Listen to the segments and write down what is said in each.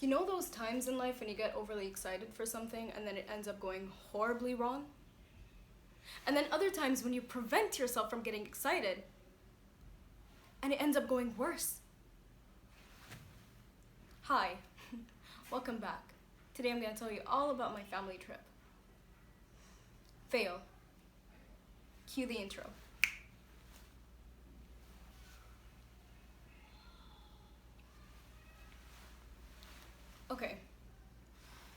You know those times in life when you get overly excited for something and then it ends up going horribly wrong? And then other times when you prevent yourself from getting excited and it ends up going worse. Hi, welcome back. Today I'm going to tell you all about my family trip. Fail. Cue the intro. Okay,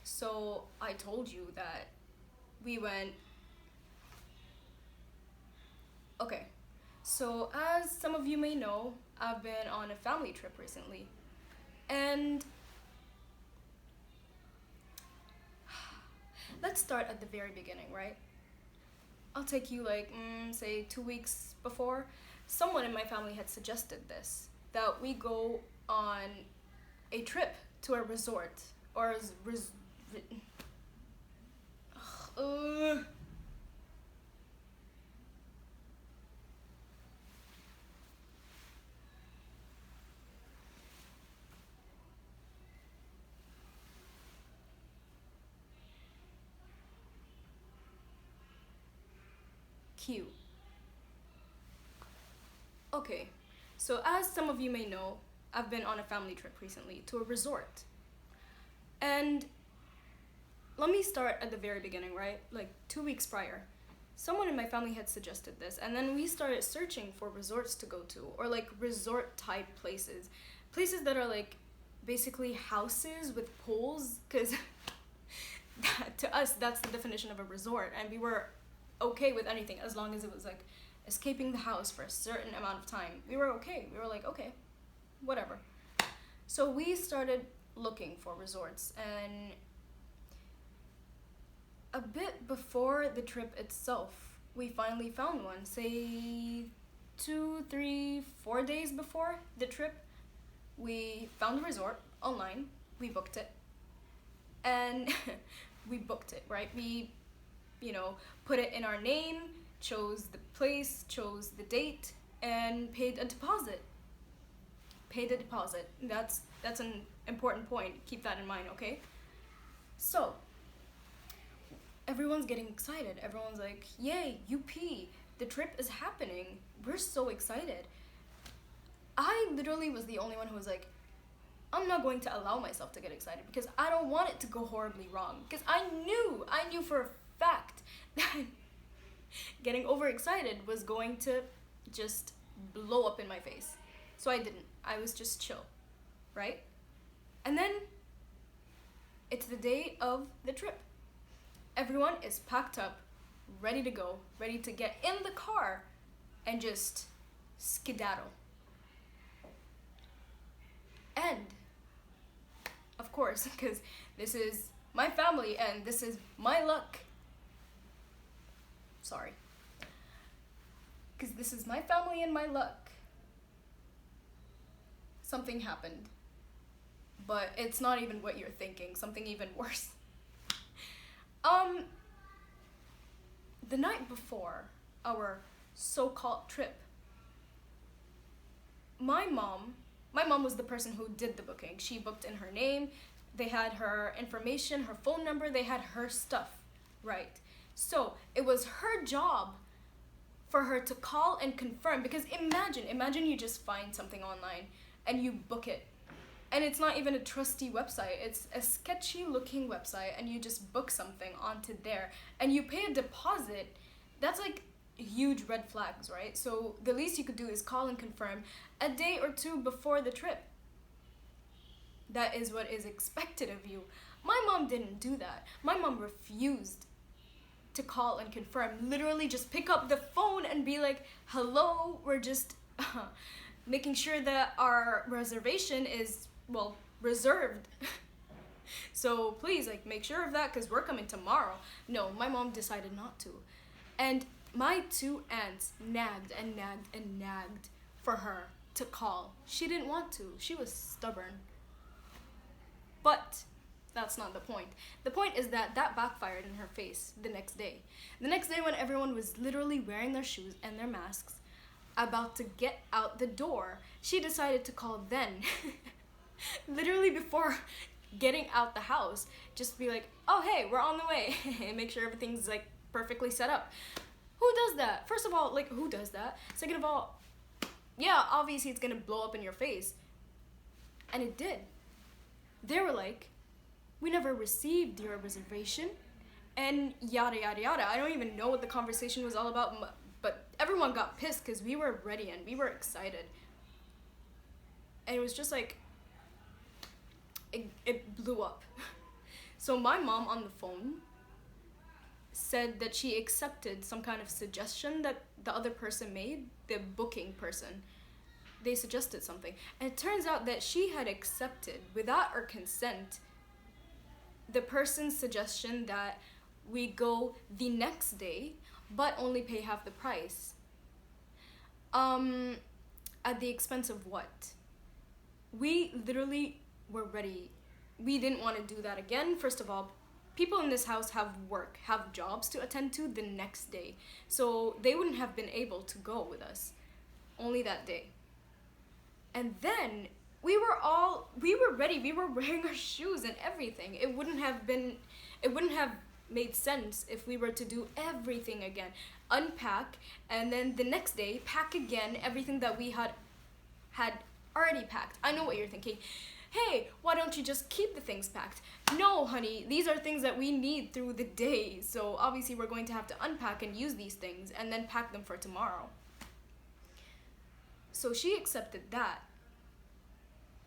so I told you that we went. Okay, so as some of you may know, I've been on a family trip recently. And let's start at the very beginning, right? I'll take you like, say 2 weeks before. Someone in my family had suggested this, that we go on a trip to a resort or uh, Q. Okay, so as some of you may know, I've been on a family trip recently to a resort. And let me start at the very beginning, right? Like 2 weeks prior. Someone in my family had suggested this, and then we started searching for resorts to go to, or like resort type places. Places that are like basically houses with pools, because to us, that's the definition of a resort, and we were okay with anything as long as it was like escaping the house for a certain amount of time. We were okay. We were like, okay, whatever. So we started looking for resorts, and a bit before the trip itself, we finally found one. Say 2, 3, 4 days before the trip, we found a resort online. We booked it, and we booked it, right? We, put it in our name, chose the place, chose the date, and paid a deposit. Paid a deposit. That's an important point. Keep that in mind, okay? So, everyone's getting excited. Everyone's like, yay, UP, the trip is happening. We're so excited. I literally was the only one who was like, I'm not going to allow myself to get excited because I don't want it to go horribly wrong. Because I knew for a fact that getting overexcited was going to just blow up in my face. So I didn't. I was just chill, right? And then it's the day of the trip. Everyone is packed up, ready to go, ready to get in the car and just skedaddle. And, of course, because this is my family and this is my luck. Sorry. Because this is my family and my luck. Something happened. But it's not even what you're thinking. Something even worse. The night before our so-called trip, my mom was the person who did the booking. She booked in her name. They had her information, her phone number, they had her stuff, right? So it was her job for her to call and confirm, because imagine you just find something online and you book it. And it's not even a trusty website. It's a sketchy looking website and you just book something onto there and you pay a deposit. That's like huge red flags, right? So the least you could do is call and confirm a day or two before the trip. That is what is expected of you. My mom didn't do that. My mom refused to call and confirm. Literally just pick up the phone and be like, hello, we're just making sure that our reservation is, reserved. So please, make sure of that because we're coming tomorrow. No, my mom decided not to. And my two aunts nagged and nagged and nagged for her to call. She didn't want to. She was stubborn. But that's not the point. The point is that backfired in her face the next day. The next day when everyone was literally wearing their shoes and their masks, about to get out the door, she decided to call then. Literally before getting out the house. Just be like, oh hey, we're on the way. And make sure everything's like perfectly set up. Who does that? First of all, like, who does that? Second of all, yeah, obviously it's gonna blow up in your face. And it did. They were like, we never received your reservation, and yada yada yada. I don't even know what the conversation was all about, but everyone got pissed because we were ready and we were excited. And it was just like, it blew up. So my mom on the phone said that she accepted some kind of suggestion that the other person made, the booking person. They suggested something. And it turns out that she had accepted, without our consent, the person's suggestion that we go the next day, but only pay half the price. At the expense of what? We literally were ready. We didn't want to do that again. First of all, people in this house have work, have jobs to attend to the next day. So they wouldn't have been able to go with us. Only that day. And then we were ready. We were wearing our shoes and everything. It wouldn't have made sense if we were to do everything again. Unpack, and then the next day, pack again everything that we had already packed. I know what you're thinking. Hey, why don't you just keep the things packed? No, honey, these are things that we need through the day. So obviously we're going to have to unpack and use these things and then pack them for tomorrow. So she accepted that.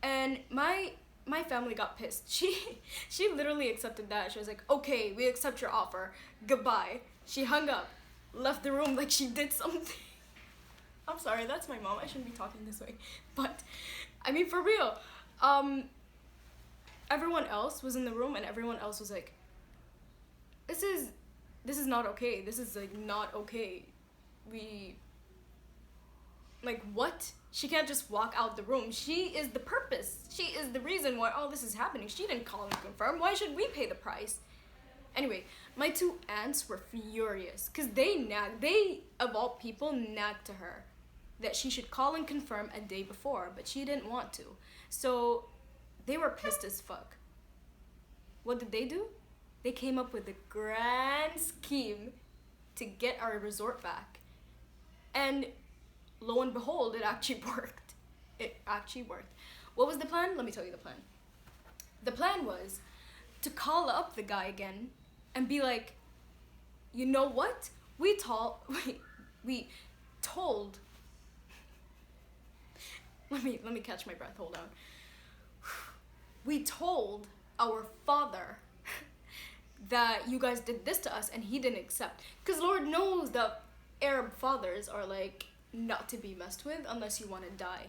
And my family got pissed. She literally accepted that. She was like, okay, we accept your offer. Goodbye. She hung up, left the room like she did something. I'm sorry, that's my mom. I shouldn't be talking this way. But, I mean, for real. Everyone else was in the room and everyone else was like, this is not okay. This is like not okay. Like, what? She can't just walk out the room. She is the purpose. She is the reason why all this is happening. She didn't call and confirm. Why should we pay the price? Anyway, my two aunts were furious because they, of all people, nagged to her that she should call and confirm a day before, but she didn't want to. So they were pissed as fuck. What did they do? They came up with a grand scheme to get our resort back. And lo and behold, it actually worked. It actually worked. What was the plan? Let me tell you the plan. The plan was to call up the guy again and be like, you know what? We told let me catch my breath, hold on. We told our father that you guys did this to us and he didn't accept. Because Lord knows that Arab fathers are like not to be messed with unless you want to die.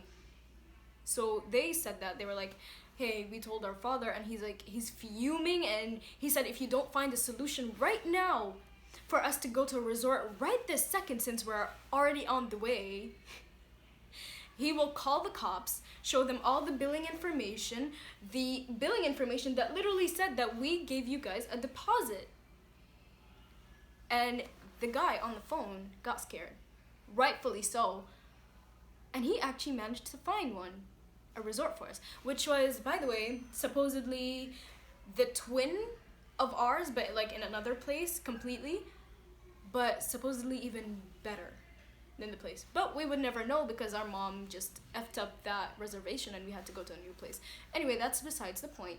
So they said that. They were like, hey, we told our father, and he's fuming, and he said if you don't find a solution right now for us to go to a resort right this second, since we're already on the way, he will call the cops, show them all the billing information that literally said that we gave you guys a deposit. And the guy on the phone got scared, rightfully so, and he actually managed to find a resort for us, which was, by the way, supposedly the twin of ours, but like in another place completely, but supposedly even better than the place. But we would never know because our mom just effed up that reservation and we had to go to a new place. Anyway, that's besides the point.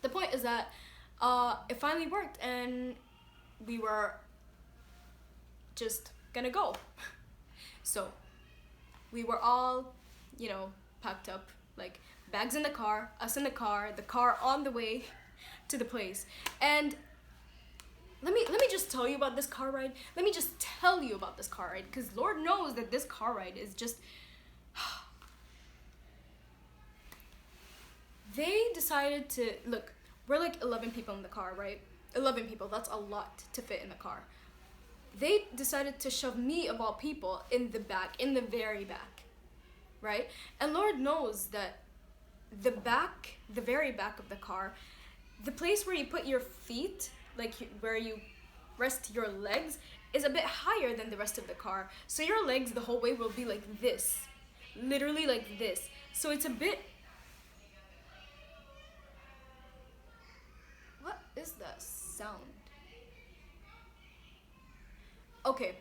The point is that it finally worked and we were just gonna go. So we were all, packed up, like bags in the car, us in the car on the way to the place. And let me just tell you about this car ride. Let me just tell you about this car ride, because Lord knows that this car ride is just... They decided to... Look, we're like 11 people in the car, right? 11 people, that's a lot to fit in the car. They decided to shove me, of all people, in the back, in the very back, right? And Lord knows that the very back of the car, the place where you put your feet, like where you rest your legs, is a bit higher than the rest of the car. So your legs the whole way will be like this, literally like this. So it's a bit... is that sound? Okay.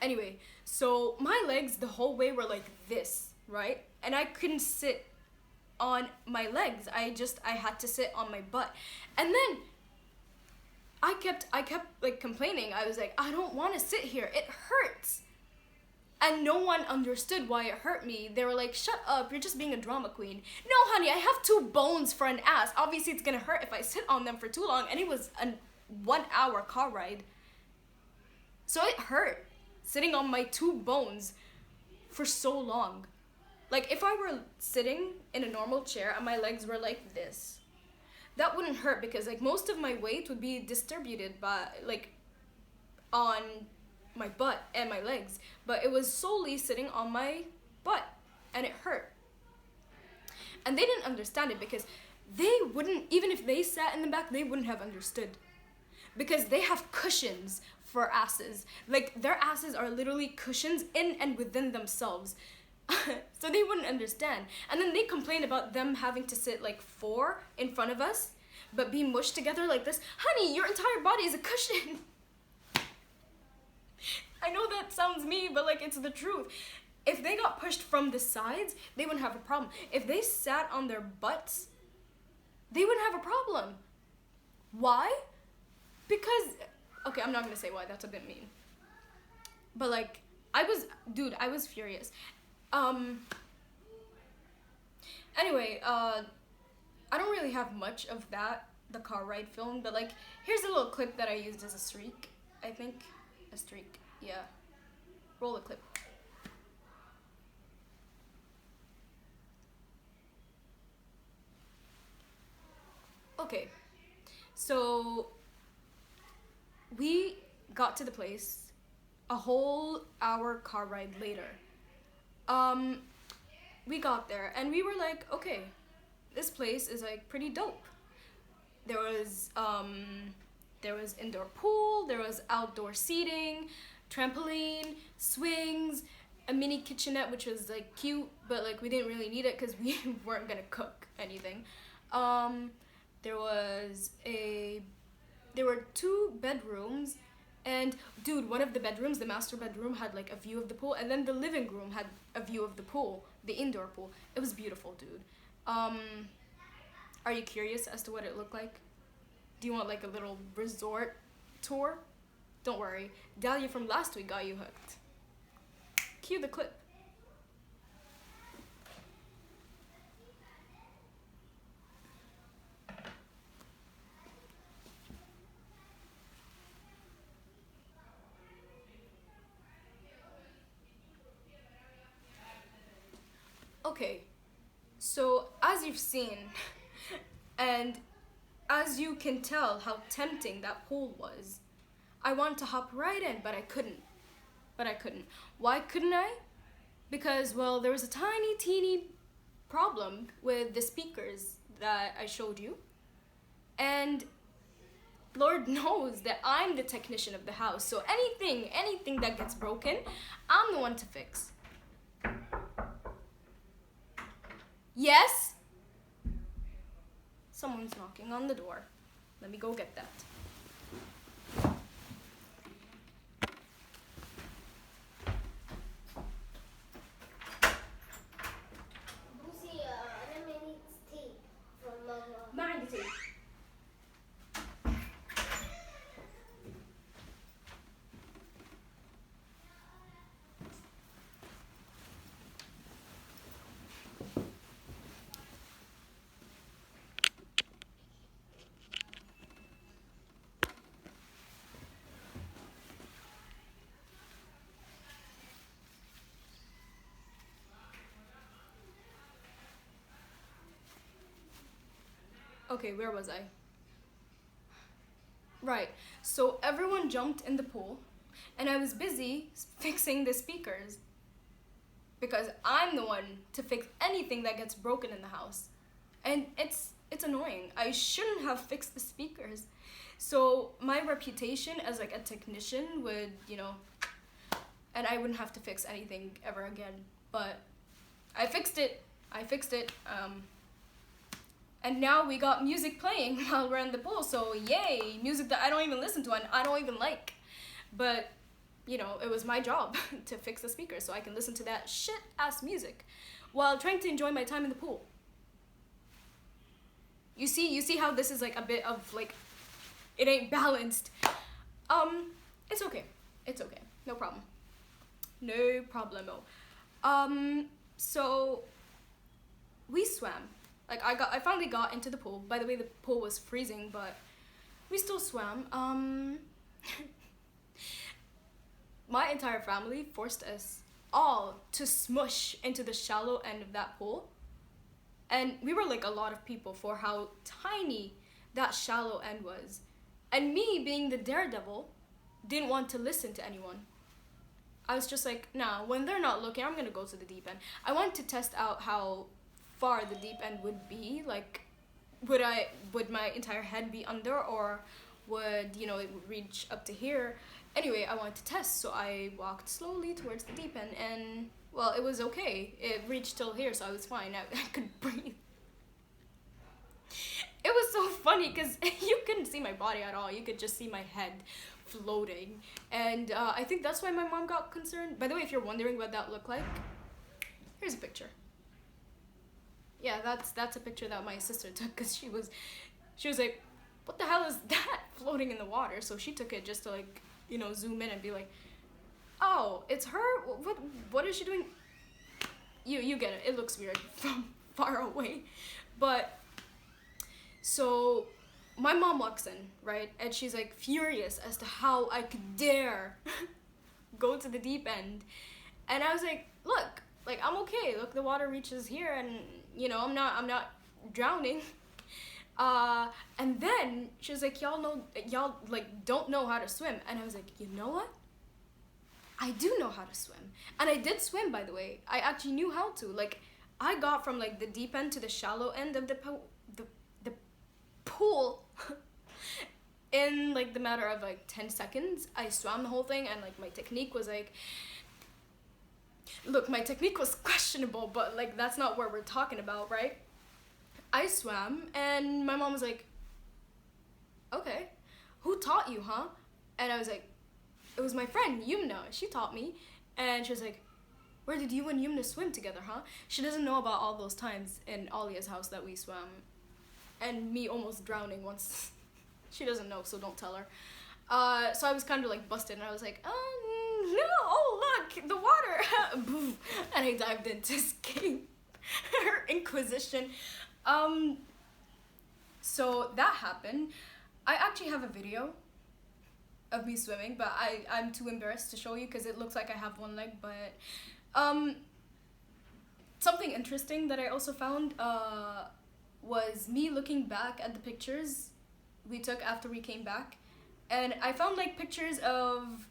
Anyway, so my legs the whole way were like this, right? And I couldn't sit on my legs. I had to sit on my butt. And then I kept like complaining. I was like, I don't want to sit here. It hurts. And no one understood why it hurt me. They were like, shut up, you're just being a drama queen. No, honey, I have 2 bones for an ass. Obviously, it's gonna hurt if I sit on them for too long. And it was a 1-hour car ride. So it hurt sitting on my 2 bones for so long. Like, if I were sitting in a normal chair and my legs were like this, that wouldn't hurt because, like, most of my weight would be distributed by, like, on my butt and my legs, but it was solely sitting on my butt and it hurt. And they didn't understand it because they wouldn't, even if they sat in the back, they wouldn't have understood because they have cushions for asses. Like, their asses are literally cushions in and within themselves. So they wouldn't understand. And then they complained about them having to sit like 4 in front of us but be mushed together like this. Honey, your entire body is a cushion. I know that sounds mean, but like, it's the truth. If they got pushed from the sides, they wouldn't have a problem. If they sat on their butts, they wouldn't have a problem. Why? Because, okay, I'm not gonna say why, that's a bit mean. But like, I was furious. Anyway, I don't really have much of that, the car ride film, but like, here's a little clip that I used as a streak, I think. A streak, yeah. Roll the clip. Okay, so we got to the place a whole hour car ride later. We got there and we were like, okay, this place is like pretty dope. There was indoor pool, there was outdoor seating, trampoline, swings, a mini kitchenette which was like cute, but like we didn't really need it because we weren't gonna cook anything. There were 2 bedrooms, and dude, one of the bedrooms, the master bedroom, had like a view of the pool, and then the living room had a view of the pool, the indoor pool. It was beautiful, dude. Are you curious as to what it looked like? Do you want like a little resort tour? Don't worry, Dahlia from last week got you hooked. Cue the clip. Okay, so as you've seen, and as you can tell how tempting that pool was, I wanted to hop right in, but I couldn't. Why couldn't I? Because, well, there was a tiny, teeny problem with the speakers that I showed you. And Lord knows that I'm the technician of the house, so anything that gets broken, I'm the one to fix. Yes? Someone's knocking on the door. Let me go get that. ما عندي تيب. Okay, where was I? Right, so everyone jumped in the pool, and I was busy fixing the speakers because I'm the one to fix anything that gets broken in the house. And it's annoying. I shouldn't have fixed the speakers. So my reputation as like a technician would, and I wouldn't have to fix anything ever again. But I fixed it. And now we got music playing while we're in the pool. So yay, music that I don't even listen to and I don't even like. But, you know, it was my job to fix the speaker so I can listen to that shit ass music while trying to enjoy my time in the pool. You see how this is like a bit of like, it ain't balanced. It's okay. It's okay. No problem. No problemo. So we swam. Like I finally got into the pool. By the way, the pool was freezing, but we still swam. My entire family forced us all to smush into the shallow end of that pool. And we were like a lot of people for how tiny that shallow end was. And me, being the daredevil, didn't want to listen to anyone. I was just like, nah, when they're not looking, I'm gonna go to the deep end. I wanted to test out how far the deep end would be. Like, would my entire head be under, or would, you know, it would reach up to here? Anyway, I wanted to test, so I walked slowly towards the deep end, and, well, it was okay. It reached till here, so I was fine. I could breathe. It was so funny, because you couldn't see my body at all. You could just see my head floating. And I think that's why my mom got concerned. By the way, if you're wondering what that looked like, here's a picture. Yeah, that's a picture that my sister took, because she was like, what the hell is that floating in the water? So she took it just to, like, you know, zoom in and be like, oh, it's her? What is she doing? You get it. It looks weird from far away. But, so my mom walks in, right? And she's like furious as to how I could dare go to the deep end. And I was like, look, like, I'm okay. Look, the water reaches here, and, you know, I'm not drowning. And then she was like, y'all like don't know how to swim. And I was like, you know what? I do know how to swim. And I did swim, by the way. I actually knew how to. Like, I got from like the deep end to the shallow end of the pool in like the matter of like 10 seconds. I swam the whole thing, and like my technique was like, look, my technique was questionable, but like that's not what we're talking about, right? I swam, and my mom was like, okay, who taught you, huh? And I was like, it was my friend Yumna, she taught me. And she was like, where did you and Yumna swim together, huh? She doesn't know about all those times in Alia's house that we swam, and me almost drowning once. She doesn't know, so don't tell her. So I was kind of like busted, and I was like, no, oh look, the water. Boom. And I dived in to escape her inquisition. So that happened. I actually have a video of me swimming, but I'm too embarrassed to show you because it looks like I have one leg. But something interesting that I also found was me looking back at the pictures we took after we came back, and I found like pictures of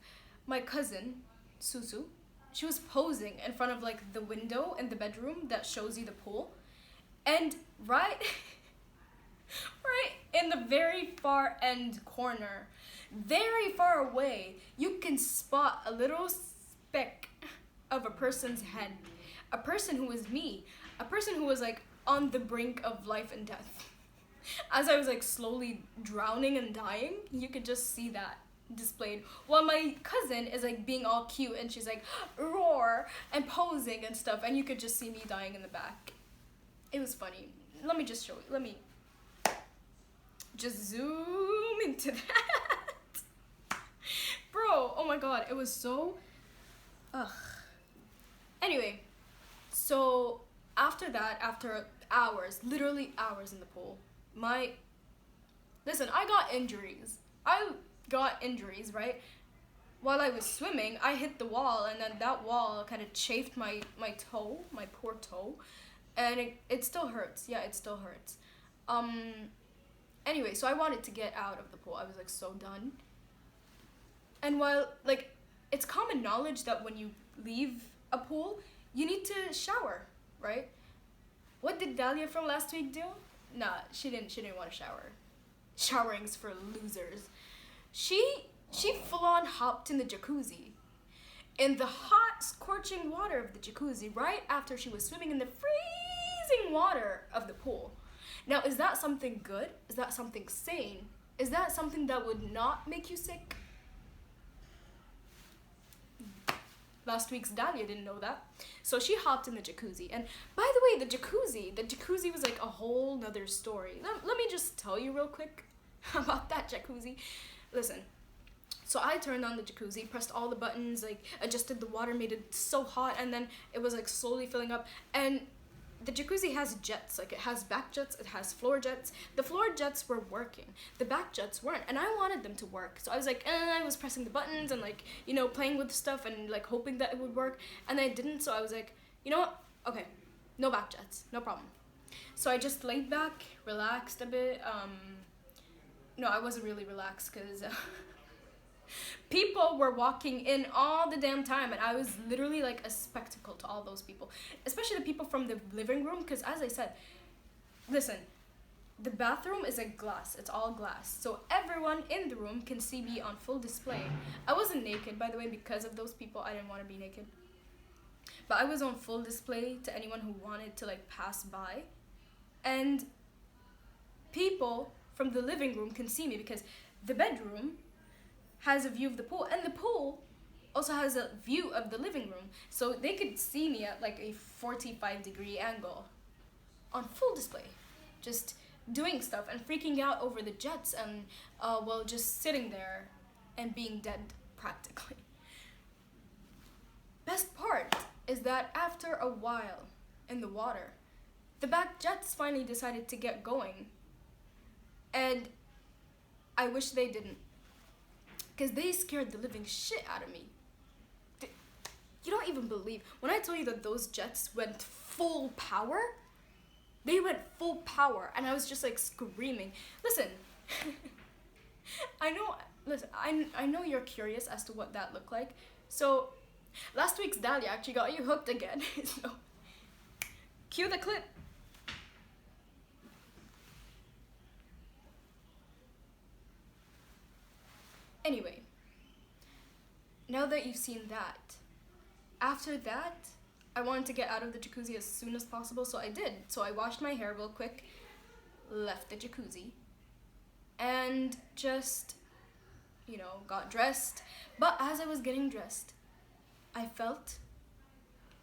my cousin Susu. She was posing in front of like the window in the bedroom that shows you the pool, and right in the very far end corner, very far away, you can spot a little speck of a person's head. A person who was me. A person who was like on the brink of life and death. As I was like slowly drowning and dying, you could just see that displayed. While my cousin is like being all cute, and she's like roar and posing and stuff, and you could just see me dying in the back. It was funny. Let me just show you. Let me just zoom into that. Bro, oh my god, it was so Anyway, so after that, after hours, literally hours in the pool, listen, I got injuries. Right? While I was swimming, I hit the wall, and then that wall kind of chafed my toe, my poor toe, and it still hurts. Yeah, it still hurts. Anyway, so I wanted to get out of the pool. I was like so done. And while like it's common knowledge that when you leave a pool, you need to shower, right? What did Dahlia from last week do? Nah, she didn't want to shower. Showering's for losers. She full on hopped in the jacuzzi. In the hot, scorching water of the jacuzzi, right after she was swimming in the freezing water of the pool. Now, is that something good? Is that something sane? Is that something that would not make you sick? Last week's Dahlia didn't know that. So she hopped in the jacuzzi. And by the way, the jacuzzi was like a whole nother story. Let me just tell you real quick about that jacuzzi. Listen, so I turned on the jacuzzi, pressed all the buttons, like adjusted the water, made it so hot, and then it was like slowly filling up. And the jacuzzi has jets, like it has back jets, it has floor jets. The floor jets were working, the back jets weren't, and I wanted them to work. So I was like, I was pressing the buttons and like, playing with stuff and like hoping that it would work, and then it didn't. So I was like, you know what? Okay, no back jets, no problem. So I just laid back, relaxed a bit. No, I wasn't really relaxed because people were walking in all the damn time, and I was literally like a spectacle to all those people, especially the people from the living room, because as I said, listen, the bathroom is a glass, it's all glass, so everyone in the room can see me on full display. I wasn't naked, by the way, because of those people. I didn't want to be naked, but I was on full display to anyone who wanted to like pass by, and people from the living room can see me because the bedroom has a view of the pool, and the pool also has a view of the living room, so they could see me at like a 45-degree angle on full display, just doing stuff and freaking out over the jets, and just sitting there and being dead practically. Best part is that after a while in the water, the back jets finally decided to get going, and I wish they didn't, because they scared the living shit out of me. You don't even believe. When I tell you that those jets went full power, they went full power, and I was just like screaming. Listen, I know you're curious as to what that looked like. So, last week's Dahlia actually got you hooked again. So, cue the clip. Anyway, now that you've seen that, after that, I wanted to get out of the jacuzzi as soon as possible, so I did. So I washed my hair real quick, left the jacuzzi, and just, got dressed. But as I was getting dressed, I felt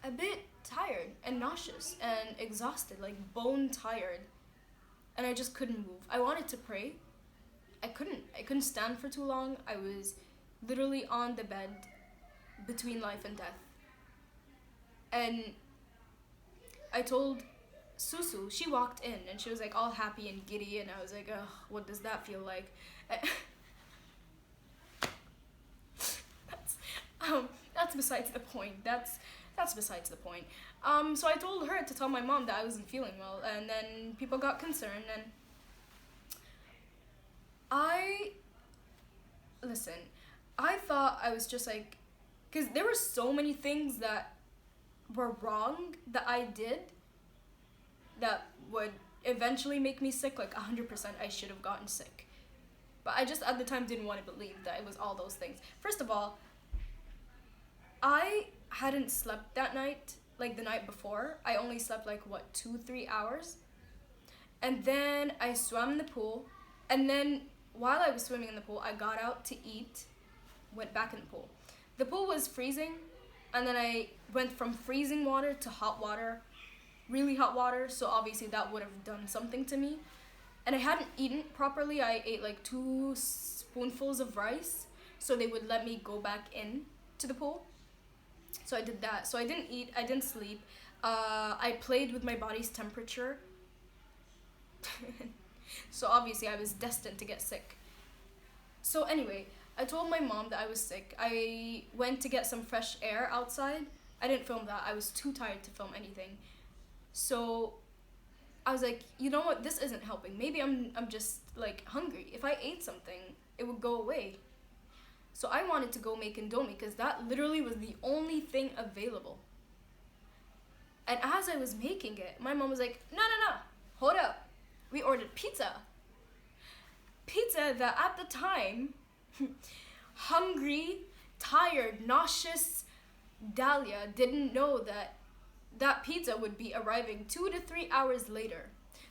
a bit tired and nauseous and exhausted, like bone tired, and I just couldn't move. I wanted to pray. I couldn't stand for too long. I was literally on the bed between life and death. And I told Susu, she walked in and she was like all happy and giddy, and I was like, ugh, what does that feel like? That's besides the point. That's besides the point. So I told her to tell my mom that I wasn't feeling well, and then people got concerned, and I thought I was just like, because there were so many things that were wrong that I did that would eventually make me sick, like 100% I should have gotten sick. But I just at the time didn't want to believe that it was all those things. First of all, I hadn't slept that night, like the night before. I only slept like 2-3 hours. And then I swam in the pool, and then while I was swimming in the pool, I got out to eat, went back in the pool. The pool was freezing, and then I went from freezing water to hot water, really hot water, so obviously that would have done something to me. And I hadn't eaten properly. I ate like 2 spoonfuls of rice, so they would let me go back in to the pool. So I did that. So I didn't eat, I didn't sleep. I played with my body's temperature. So obviously I was destined to get sick. So anyway, I told my mom that I was sick. I went to get some fresh air outside. I didn't film that. I was too tired to film anything. So I was like, you know what? This isn't helping. Maybe I'm just like hungry. If I ate something, it would go away. So I wanted to go make Indomie because that literally was the only thing available. And as I was making it, my mom was like, no, hold up. We ordered pizza. Pizza that at the time, hungry, tired, nauseous Dahlia didn't know that that pizza would be arriving 2 to 3 hours later.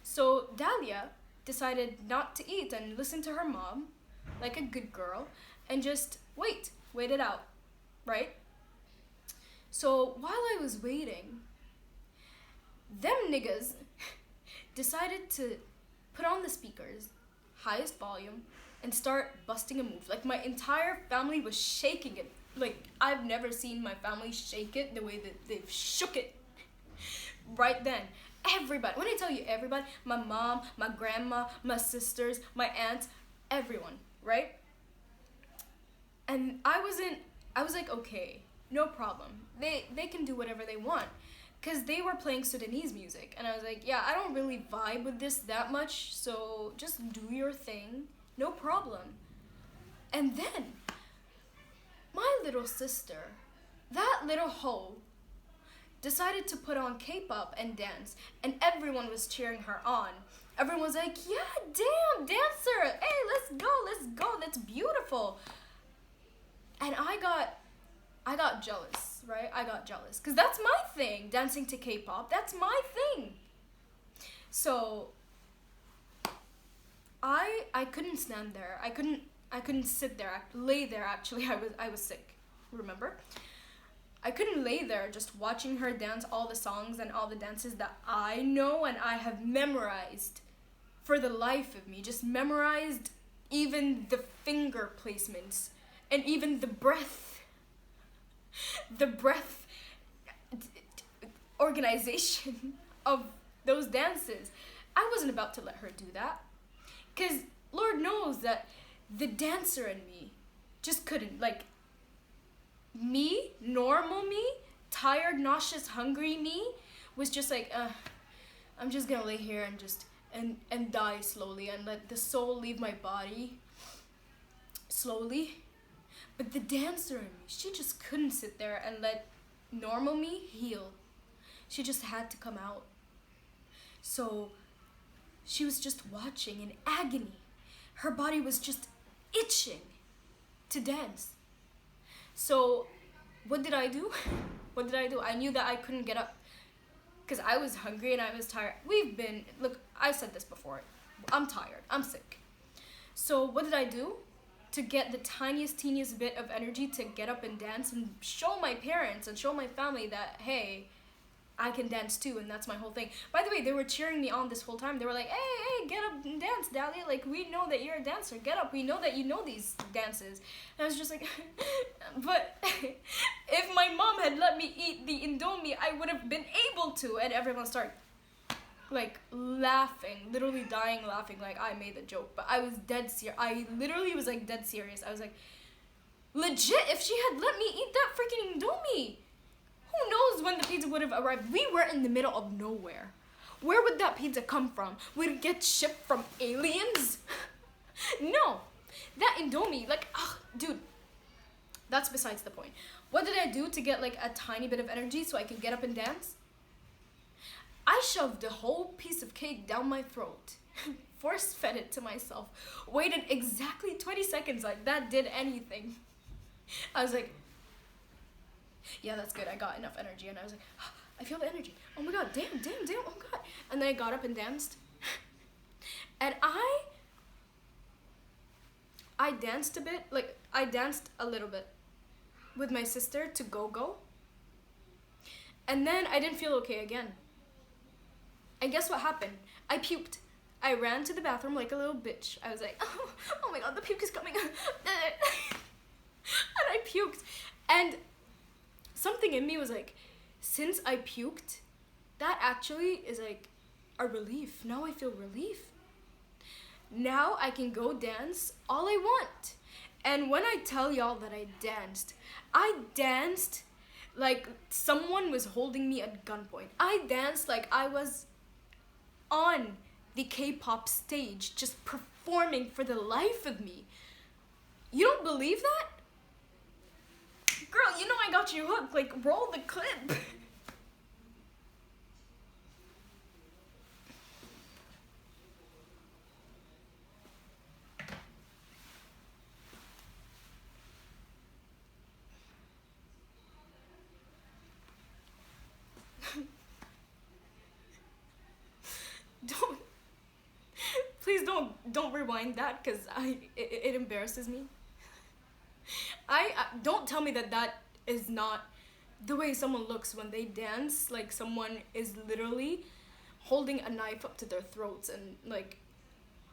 So Dahlia decided not to eat and listen to her mom, like a good girl, and just wait it out, right? So while I was waiting, them niggas decided to put on the speakers, highest volume, and start busting a move. Like my entire family was shaking it. Like I've never seen my family shake it the way that they've shook it right then. Everybody, when I tell you everybody, my mom, my grandma, my sisters, my aunts, everyone, right? And I was like, okay, no problem. They can do whatever they want. Cause they were playing Sudanese music. And I was like, yeah, I don't really vibe with this that much, so just do your thing. No problem. And then my little sister, that little hoe, decided to put on K-pop and dance, and everyone was cheering her on. Everyone was like, yeah, damn, dancer, hey, let's go, that's beautiful. And I got jealous, right? I got jealous, because that's my thing, dancing to K-pop, that's my thing. So, I couldn't stand there, I couldn't sit there, lay there actually, I was sick, remember? I couldn't lay there just watching her dance all the songs and all the dances that I know and I have memorized for the life of me. Just memorized even the finger placements and even the breath organization of those dances. I wasn't about to let her do that. Because Lord knows that the dancer in me just couldn't, like, me, normal me, tired, nauseous, hungry me, was just like, I'm just gonna lay here and just, and die slowly and let the soul leave my body slowly. But the dancer in me, she just couldn't sit there and let normal me heal. She just had to come out. So she was just watching in agony. Her body was just itching to dance. So, what did I do? I knew that I couldn't get up because I was hungry and I was tired. Look, I said this before. I'm tired. I'm sick. So, what did I do to get the teeniest bit of energy to get up and dance and show my parents and show my family that, hey, I can dance too, and that's my whole thing. By the way, they were cheering me on this whole time. They were like, hey, get up and dance, Dahlia. Like, we know that you're a dancer. Get up. We know that you know these dances. And I was just like, but if my mom had let me eat the Indomie, I would have been able to. And everyone started, like, laughing, literally dying laughing, like I made the joke. But I was dead serious. I literally was, like, dead serious. I was like, legit, if she had let me eat that freaking Indomie, who knows when the pizza would have arrived? We were in the middle of nowhere. Where would that pizza come from? Would it get shipped from aliens? No. That Indomie, like, dude, that's besides the point. What did I do to get, like, a tiny bit of energy so I could get up and dance? I shoved a whole piece of cake down my throat, force-fed it to myself, waited exactly 20 seconds, like that did anything. I was like, yeah, that's good, I got enough energy. And I was like, I feel the energy. Oh my god, damn, oh god. And then I got up and danced. And I danced a bit, like, I danced a little bit with my sister to Go-Go. And then I didn't feel okay again. And guess what happened? I puked. I ran to the bathroom like a little bitch. I was like, oh my god, the puke is coming. And I puked. And something in me was like, since I puked, that actually is like a relief. Now I feel relief. Now I can go dance all I want. And when I tell y'all that I danced like someone was holding me at gunpoint. I danced like I was on the K-pop stage, just performing for the life of me. You don't believe that? Girl, you know I got you hooked. Like, roll the clip. Don't. don't rewind that because it embarrasses me. I don't tell me that that is not the way someone looks when they dance. Like someone is literally holding a knife up to their throats and like,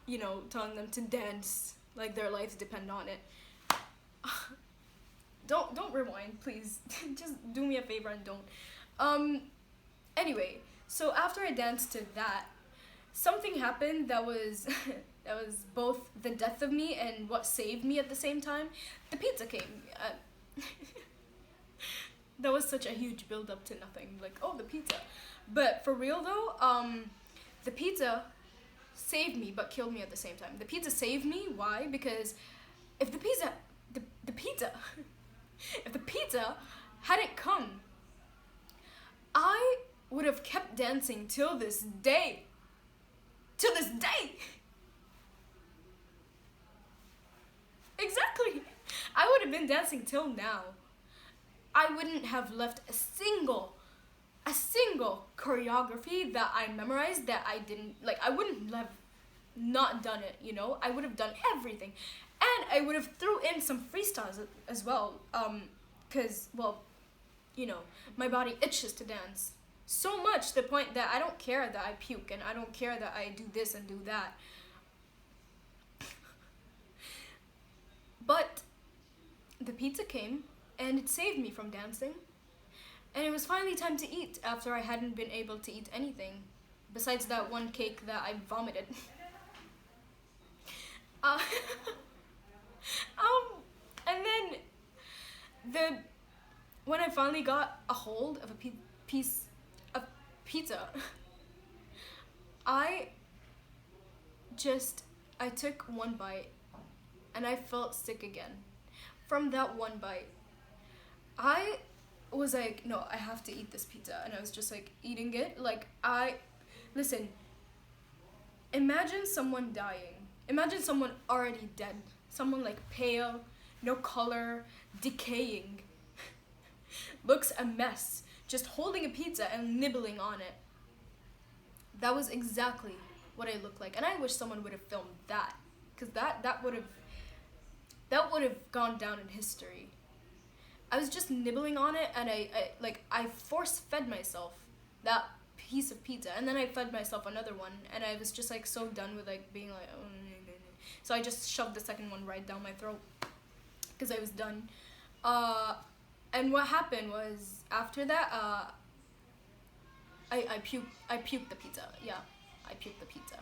you know, telling them to dance like their lives depend on it. Don't rewind, please. Just do me a favor and don't. Anyway, so after I danced to that, something happened that was that was both the death of me and what saved me at the same time. The pizza came. That was such a huge build up to nothing. Like, oh, the pizza. But for real though, the pizza saved me but killed me at the same time. The pizza saved me. Why? Because if the pizza if the pizza hadn't come, I would have kept dancing till this day. Till this day. Exactly. I would have been dancing till now. I wouldn't have left a single choreography that I memorized that I didn't like. I wouldn't have not done it, you know? I would have done everything. And I would have threw in some freestyles as well. Cause, well, you know, my body itches to dance. So much to the point that I don't care that I puke and I don't care that I do this and do that. But the pizza came and it saved me from dancing. And it was finally time to eat after I hadn't been able to eat anything besides that one cake that I vomited. uh, and then when I finally got a hold of a piece of pizza, I took one bite and I felt sick again. From that one bite, I was like, no, I have to eat this pizza. And I was just like eating it. Like, listen, imagine someone dying. Imagine someone already dead. Someone like pale, no color, decaying. Looks a mess. Just holding a pizza and nibbling on it. That was exactly what I looked like. And I wish someone would have filmed that. Because that would have gone down in history. I was just nibbling on it and I force fed myself that piece of pizza and then I fed myself another one and I was just like so done with like being like, oh, so I just shoved the second one right down my throat because I was done. And what happened was after that, I puked the pizza. Yeah, I puked the pizza.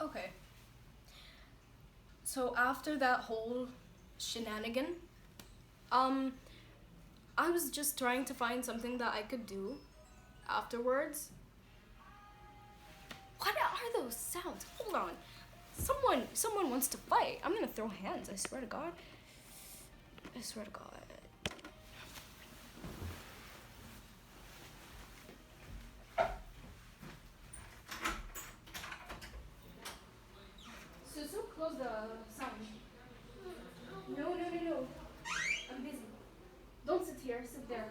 Okay. So after that whole shenanigan, I was just trying to find something that I could do afterwards. What are those sounds? Hold on. Someone wants to fight. I'm gonna throw hands, I swear to God. I swear to God. Susu, close the sound. No. I'm busy. Don't sit here, sit there.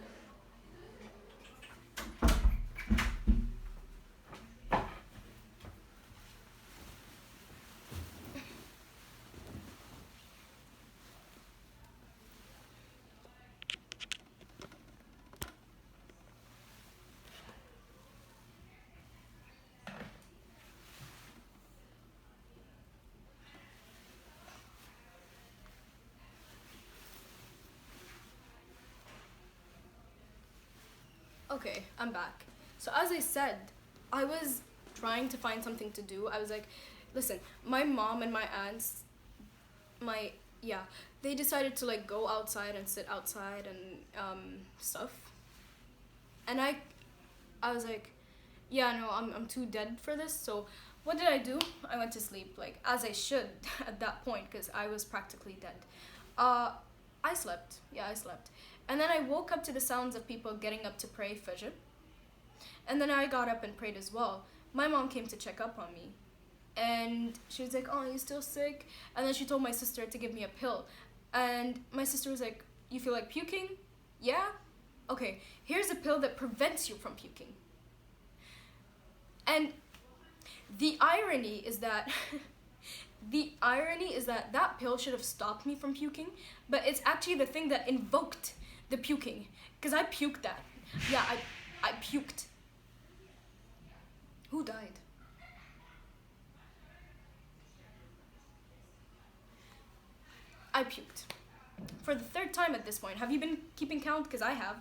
Okay, I'm back. So as I said, I was trying to find something to do. I was like, listen, my mom and my aunts, my yeah, they decided to like go outside and sit outside and stuff. And I was like, yeah, no, I'm too dead for this. So what did I do? I went to sleep, like as I should at that point, because I was practically dead. Uh, I slept. Yeah, I slept. And then I woke up to the sounds of people getting up to pray Fajr. And then I got up and prayed as well. My mom came to check up on me. And she was like, oh, are you still sick? And then she told my sister to give me a pill. And my sister was like, you feel like puking? Yeah? Okay, here's a pill that prevents you from puking. And the irony is that that pill should have stopped me from puking, but it's actually the thing that invoked the puking. Because I puked that. Yeah, I puked. Who died? I puked. For the third time at this point. Have you been keeping count? Because I have.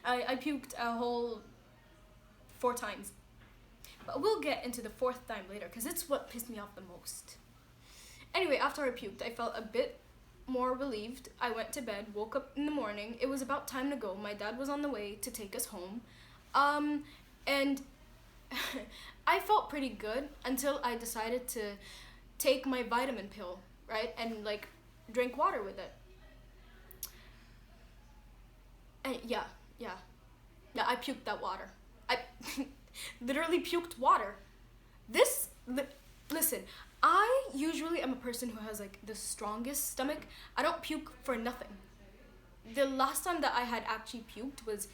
I puked a whole 4 times. But we'll get into the fourth time later, because it's what pissed me off the most. Anyway, after I puked, I felt a bit more relieved. I went to bed, woke up in the morning. It was about time to go. My dad was on the way to take us home. And I felt pretty good until I decided to take my vitamin pill, right? And like drink water with it. And yeah, I puked that water. I literally puked water. Listen, I usually am a person who has like the strongest stomach. I don't puke for nothing. The last time that I had actually puked was,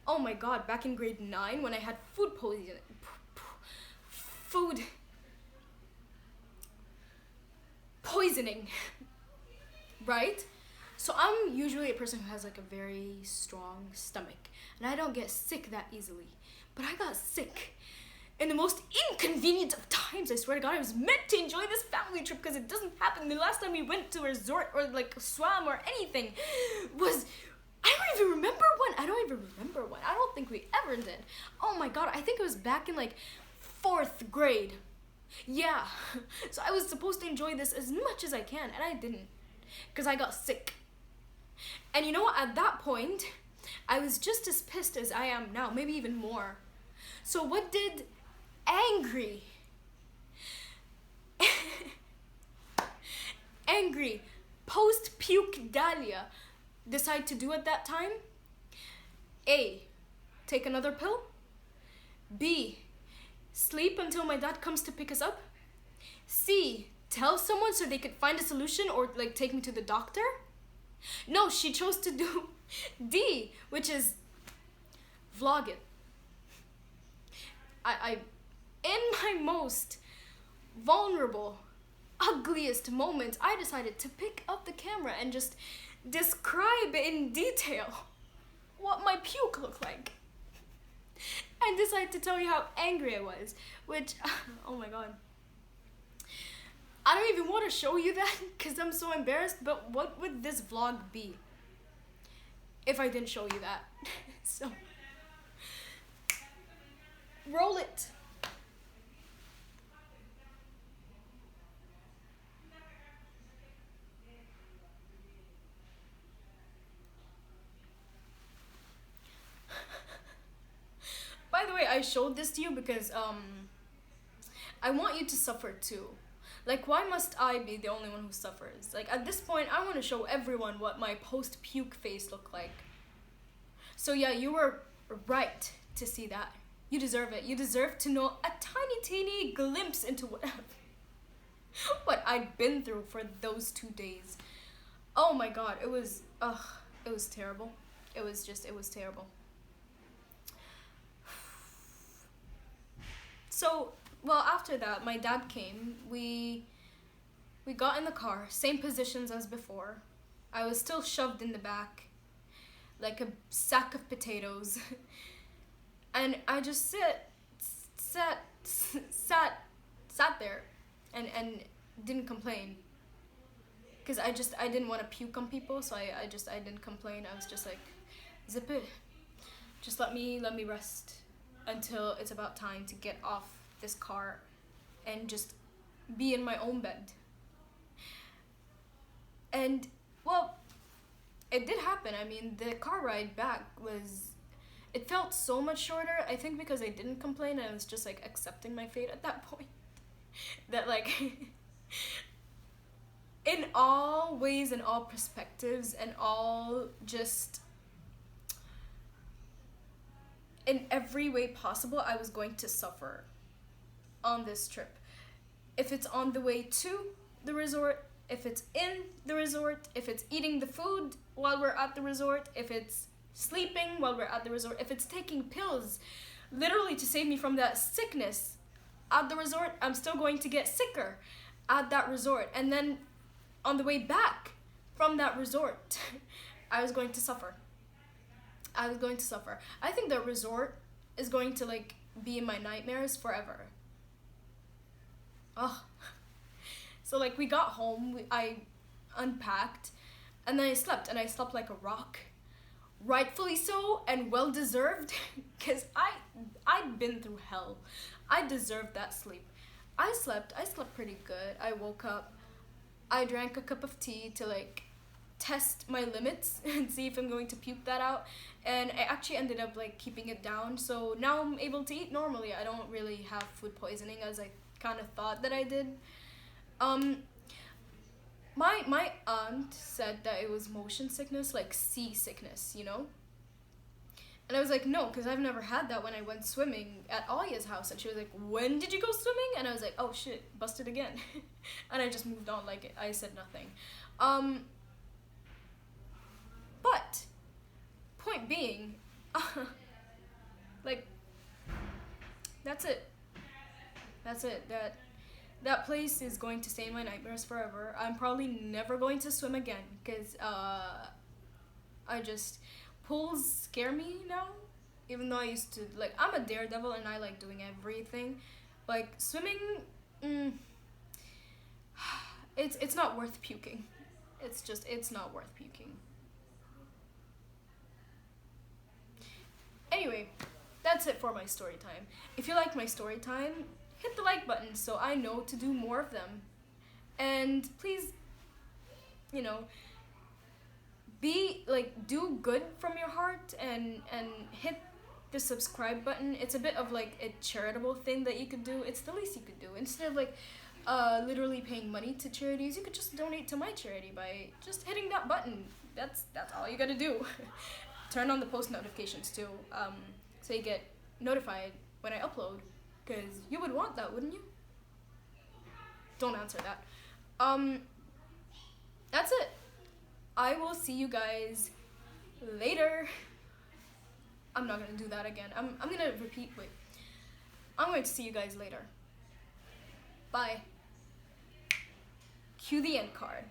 oh my god, back in grade 9 when I had food poisoning. Food poisoning. Right? So I'm usually a person who has like a very strong stomach, and I don't get sick that easily. But I got sick in the most inconvenient of times. I swear to God, I was meant to enjoy this family trip because it doesn't happen. The last time we went to a resort or like swam or anything was, I don't even remember one. I don't think we ever did. Oh my God, I think it was back in like 4th grade. Yeah, so I was supposed to enjoy this as much as I can, and I didn't because I got sick. And you know what, at that point, I was just as pissed as I am now, maybe even more. So what did angry post-puke Dahlia decide to do at that time? A, take another pill. B, sleep until my dad comes to pick us up. C, tell someone so they could find a solution or like take me to the doctor. No, she chose to do D, which is vlog it. I in my most vulnerable, ugliest moments, I decided to pick up the camera and just describe in detail what my puke looked like. And decided to tell you how angry I was, which, oh my God. I don't even want to show you that because I'm so embarrassed, but what would this vlog be if I didn't show you that? So, roll it. By the way, I showed this to you because I want you to suffer too. Like, why must I be the only one who suffers? Like, at this point, I want to show everyone what my post-puke face looked like. So yeah, you were right to see that. You deserve it. You deserve to know a tiny, teeny glimpse into what I'd been through for those 2 days. Oh my God, it was terrible. It was terrible. So, well, after that, my dad came. We got in the car, same positions as before. I was still shoved in the back like a sack of potatoes. And I just sat there and didn't complain. Cause I didn't want to puke on people, so I didn't complain. I was just like, zip it. Just let me rest until it's about time to get off this car and just be in my own bed. And well, it did happen. I mean, the car ride back it felt so much shorter. I think because I didn't complain, I was just like accepting my fate at that point. That like in all ways and all perspectives and all just in every way possible, I was going to suffer on this trip. If it's on the way to the resort, if it's in the resort, if it's eating the food while we're at the resort, if it's sleeping while we're at the resort, if it's taking pills literally to save me from that sickness at the resort, I'm still going to get sicker at that resort. And then on the way back from that resort, I was going to suffer. I was going to suffer. I think the resort is going to like be in my nightmares forever. Ugh. So like we got home, I unpacked, and then I slept, and I slept like a rock. Rightfully so, and well deserved, because I'd been through hell. I deserved that sleep. I slept pretty good. I woke up, I drank a cup of tea to like test my limits and see if I'm going to puke that out, and I actually ended up like keeping it down, so now I'm able to eat normally. I don't really have food poisoning as I kind of thought that I did. My aunt said that it was motion sickness, like seasickness, you know? And I was like, no, because I've never had that when I went swimming at Alia's house. And she was like, when did you go swimming? And I was like, oh shit, busted again. And I just moved on like it. I said nothing. But, point being, like, that's it. That's it. That place is going to stay in my nightmares forever. I'm probably never going to swim again because pools scare me now. Even though I used to like, I'm a daredevil and I like doing everything. Like swimming, it's not worth puking. It's not worth puking. Anyway, that's it for my story time. If you like my story time, hit the like button so I know to do more of them. And please, do good from your heart and hit the subscribe button. It's a bit of like a charitable thing that you could do. It's the least you could do. Instead of like literally paying money to charities, you could just donate to my charity by just hitting that button. That's all you gotta do. Turn on the post notifications too, so you get notified when I upload. Because you would want that, wouldn't you? Don't answer that. That's it. I will see you guys later. I'm not gonna do that again. I'm gonna repeat. Wait. I'm going to see you guys later. Bye. Cue the end card.